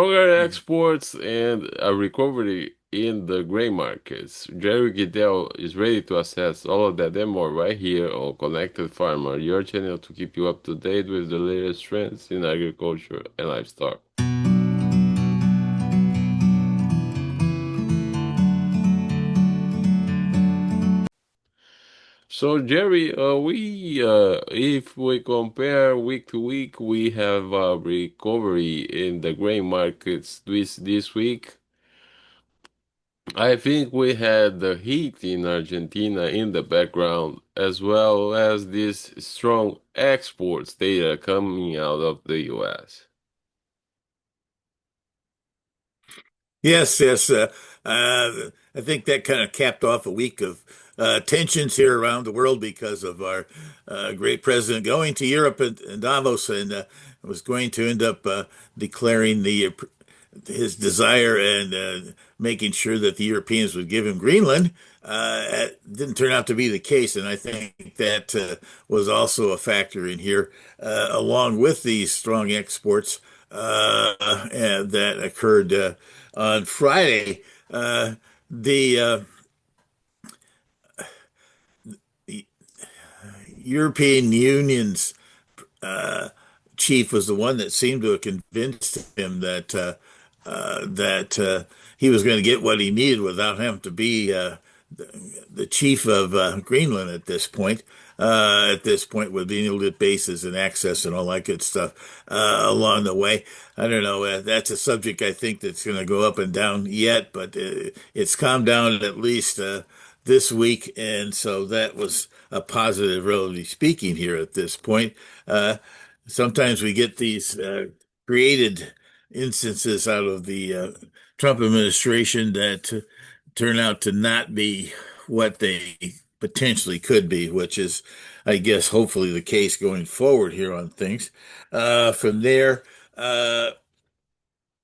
Stronger exports and a recovery in the grain markets. Jerry Giddel is ready to assess all of that and more right here on Connected Farmer, your channel to keep you up to date with the latest trends in agriculture and livestock. So Jerry, if we compare week to week, we have a recovery in the grain markets this week. I think we had the heat in Argentina in the background, as well as this strong exports data coming out of the US. Yes, yes. I think that kind of capped off a week of tensions here around the world because of our great president going to Europe and Davos and was going to end up declaring his desire and making sure that the Europeans would give him Greenland. It didn't turn out to be the case, and I think that was also a factor in here, along with these strong exports and that occurred on Friday. The European Union's uh, chief was the one that seemed to have convinced him that he was going to get what he needed without having to be the chief of Greenland at this point. With being able to get bases and access and all that good stuff along the way. I don't know. That's a subject I think that's going to go up and down yet, but it's calmed down at least this week, and so that was a positive, relatively speaking, here at this point. Uh, Sometimes we get these created instances out of the Trump administration that turn out to not be what they potentially could be, which is, I guess, hopefully the case going forward here on things. From there, uh,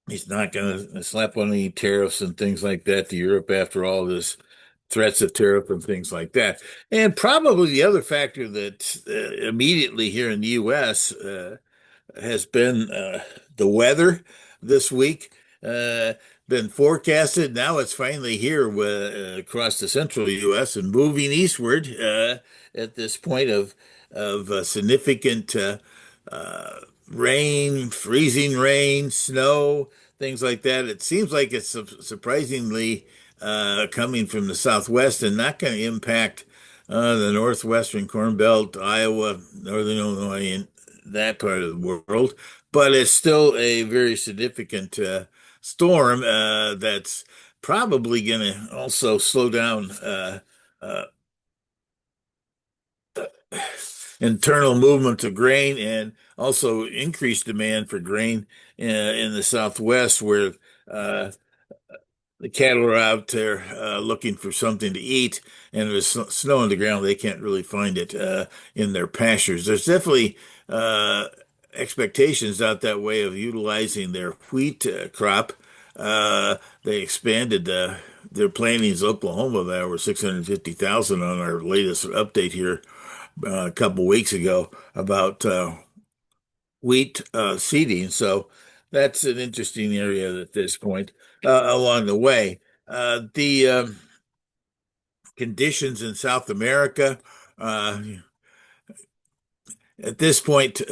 he's not going to slap on any tariffs and things like that to Europe after all this threats of tariff and things like that. And probably the other factor that immediately here in the U.S. Has been the weather this week. Uh, Been forecasted. Now it's finally here across the central U.S. and moving eastward at this point of significant uh, rain, freezing rain, snow, things like that. It seems like it's surprisingly coming from the southwest and not going to impact the northwestern Corn Belt, Iowa, northern Illinois, and that part of the world. But it's still a very significant storm that's probably going to also slow down uh, internal movement of grain and also increase demand for grain in the Southwest, where uh, the cattle are out there looking for something to eat, and there's snow on the ground. They can't really find it in their pastures. There's definitely uh, expectations out that way of utilizing their wheat crop. They expanded their plantings in Oklahoma by over 650,000 on our latest update here a couple weeks ago about wheat seeding. So that's an interesting area at this point along the way. The conditions in South America uh, at this point,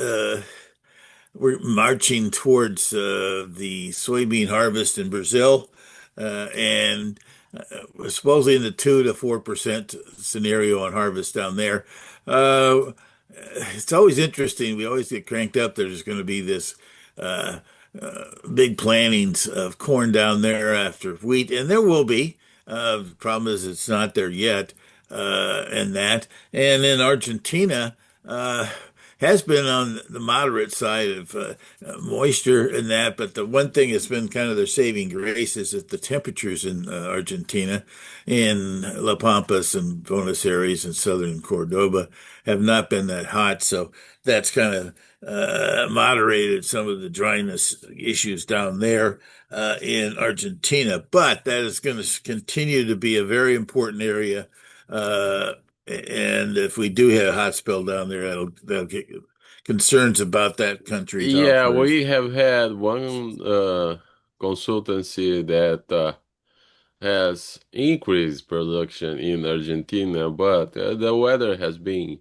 we're marching towards the soybean harvest in Brazil, and we're supposedly in the 2 to 4% scenario on harvest down there. Uh, it's always interesting. We always get cranked up. There's going to be this uh, big plantings of corn down there after wheat, and there will be. The problem is it's not there yet, and that. And in Argentina, has been on the moderate side of moisture and that. But the one thing that's been kind of their saving grace is that the temperatures in Argentina, in La Pampas and Buenos Aires and southern Cordoba, have not been that hot. So that's kind of moderated some of the dryness issues down there in Argentina. But that is going to continue to be a very important area. And if we do have a hot spell down there, that'll get concerns about that country's Yeah, output. we have had one. consultancy that has increased production in Argentina, but the weather has been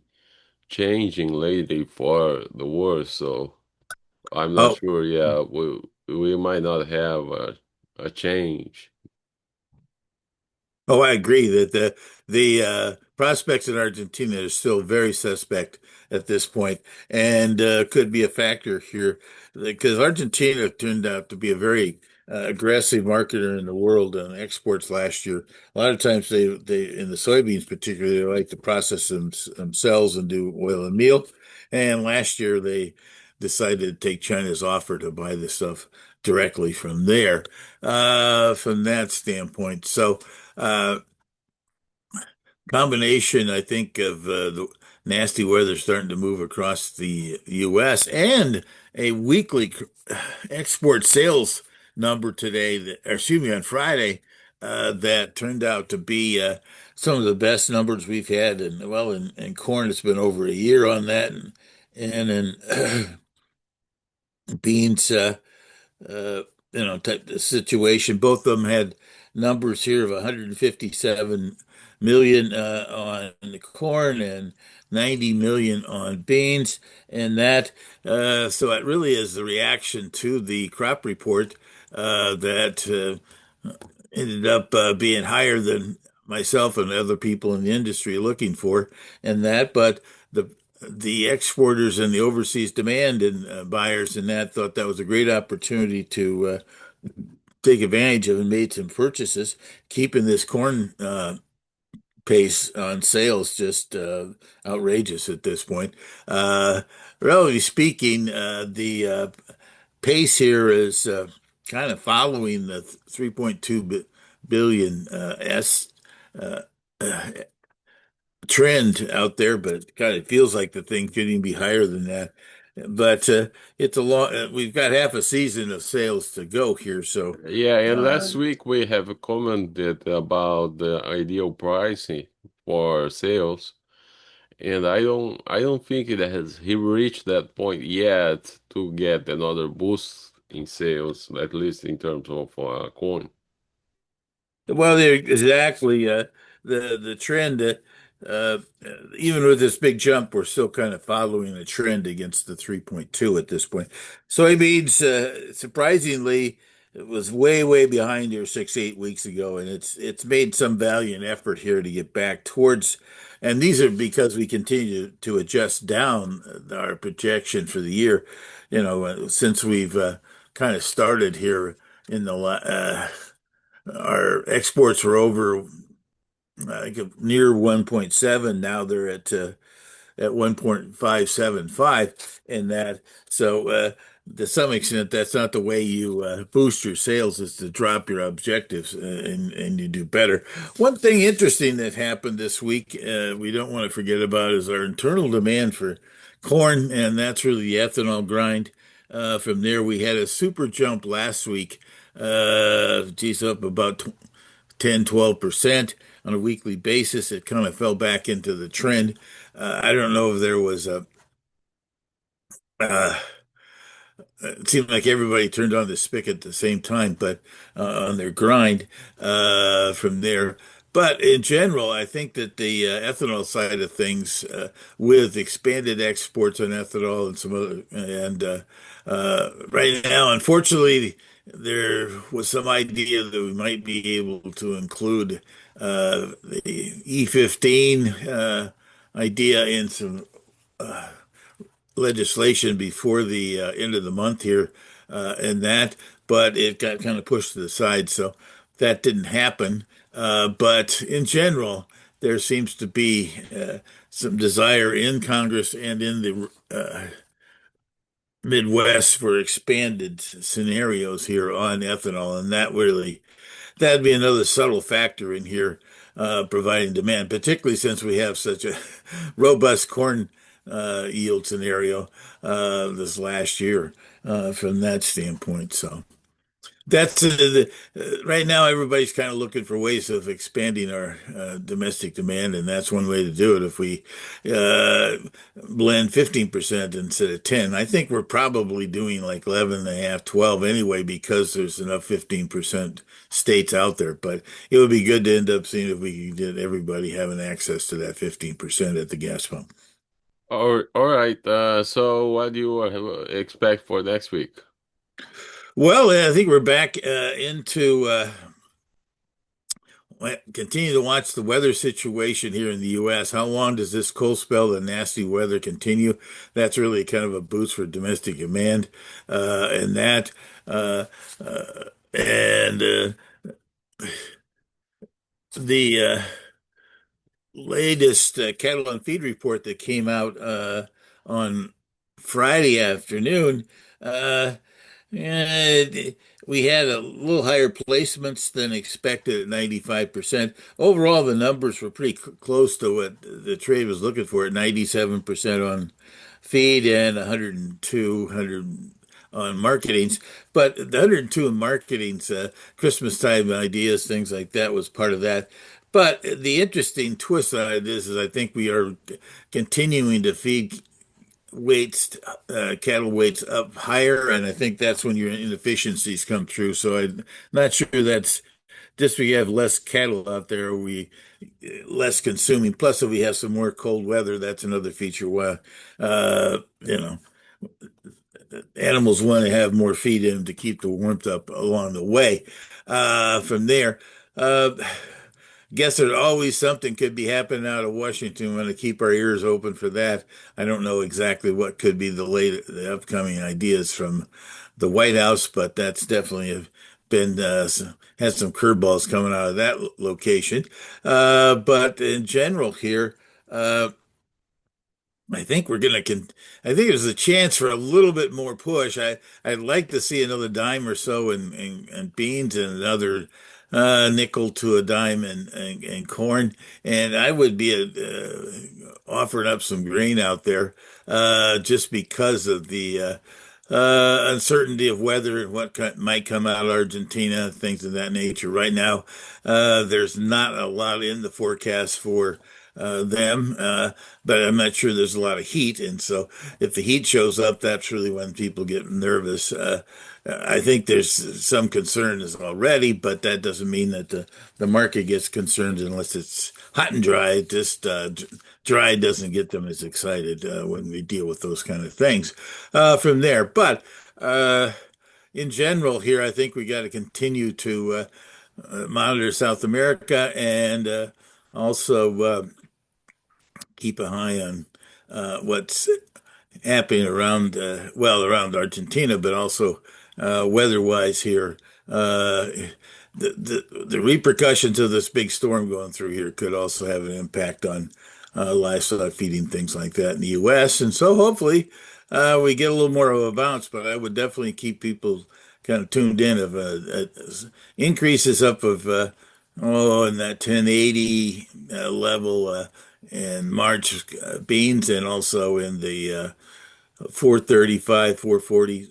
changing lately for the worse. So I'm not Oh, sure. Yeah, we might not have a change. Oh, I agree that the prospects in Argentina are still very suspect at this point, and could be a factor here because Argentina turned out to be a very aggressive marketer in the world on exports last year. A lot of times they in the soybeans particularly they like to process themselves and do oil and meal, and last year they decided to take China's offer to buy the stuff directly from there. From that standpoint, so. Uh, Combination, I think, of the nasty weather starting to move across the U.S. and a weekly export sales number today, that, or excuse me, on Friday, that turned out to be some of the best numbers we've had. And well, in corn, it's been over a year on that, and in beans. Uh, type of situation. Both of them had numbers here of 157 million on the corn and 90 million on beans, and that so it really is the reaction to the crop report that ended up being higher than myself and other people in the industry looking for, and that, but the exporters and the overseas demand and buyers and that thought that was a great opportunity to take advantage of and made some purchases, keeping this corn pace on sales just outrageous at this point. Uh, Relatively speaking, the pace here is kind of following the 3.2 billion S uh, trend out there, but it kind of feels like the thing could even be higher than that. But it's a long, we've got half a season of sales to go here. So, Yeah, and uh, last week we have commented about the ideal pricing for sales, and I don't think it has he reached that point yet to get another boost in sales, at least in terms of corn. well, there exactly. The trend, uh, even with this big jump, we're still kind of following the trend against the 3.2 at this point. Soybeans, surprisingly, it was way behind here 6, 8 weeks ago, and it's made some valiant effort here to get back towards. And these are because we continue to adjust down our projection for the year. Since we've kind of started here in the our exports were over near 1.7. Now they're at 1.575 in that. So to some extent, that's not the way you boost your sales is to drop your objectives and you do better. One thing interesting that happened this week we don't want to forget about is our internal demand for corn, and that's really the ethanol grind. From there, we had a super jump last week. Geez, up about 10, 12% on a weekly basis. It kind of fell back into the trend. I don't know if there was uh, it seemed like everybody turned on the spigot at the same time, but on their grind from there. But in general, I think that the ethanol side of things, with expanded exports on ethanol and some other, and right now, unfortunately, there was some idea that we might be able to include the E15 idea in some legislation before the end of the month here, and that, but it got kind of pushed to the side, so that didn't happen. But in general, there seems to be some desire in Congress and in the Midwest for expanded scenarios here on ethanol, and that'd be another subtle factor in here, providing demand, particularly since we have such a robust corn yield scenario this last year from that standpoint. So That's right now. Everybody's kind of looking for ways of expanding our domestic demand, and that's one way to do it. If we uh, blend 15% instead of 10, I think we're probably doing like 11 and a half, 12 anyway, because there's enough 15% states out there. But it would be good to end up seeing if we could get everybody having access to that 15% at the gas pump. All right. So what do you expect for next week? Well, I think we're back into continue to watch the weather situation here in the U.S. How long does this cold spell and nasty weather continue? That's really kind of a boost for domestic demand, and that, uh, and the latest cattle and feed report that came out on Friday afternoon. Uh, And we had a little higher placements than expected at 95%. Overall, the numbers were pretty close to what the trade was looking for at 97% on feed and 102, 100 on marketings. But the 102 in marketings, Christmas time ideas, things like that was part of that. But the interesting twist on it is I think we are continuing to feed weights, cattle weights up higher, and I think that's when your inefficiencies come through. So I'm not sure that's just we have less cattle out there, we less consuming. Plus, if we have some more cold weather, that's another feature. Why, you know, animals want to have more feed in them to keep the warmth up along the way. From there, uh, guess there's always something could be happening out of Washington. We want to keep our ears open for that. I don't know exactly what could be the upcoming ideas from the White House, but that's definitely been has some curveballs coming out of that location. But in general here, uh, I think we're gonna I think there's a chance for a little bit more push. I'd like to see another dime or so in beans and another nickel to a dime in corn. And I would be offering up some grain out there just because of the uncertainty of weather and what might come out of Argentina, things of that nature. Right now, there's not a lot in the forecast for them, but I'm not sure there's a lot of heat. And so if the heat shows up, that's really when people get nervous. I think there's some concern is already, but that doesn't mean that the market gets concerned unless it's hot and dry. Just dry doesn't get them as excited when we deal with those kind of things from there. But uh, in general, here, I think we got to continue to monitor South America and also keep an eye on what's happening around, well, around Argentina, but also weather-wise here. Uh, the repercussions of this big storm going through here could also have an impact on livestock feeding, things like that in the U.S. And so hopefully we get a little more of a bounce, but I would definitely keep people kind of tuned in of increases up of in that 1080 level in March beans and also in the 435, 440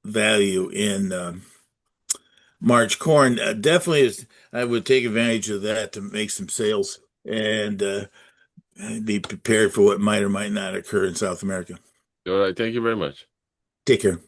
value in March corn. Definitely is, I would take advantage of that to make some sales and be prepared for what might or might not occur in South America. All right. Thank you very much. Take care.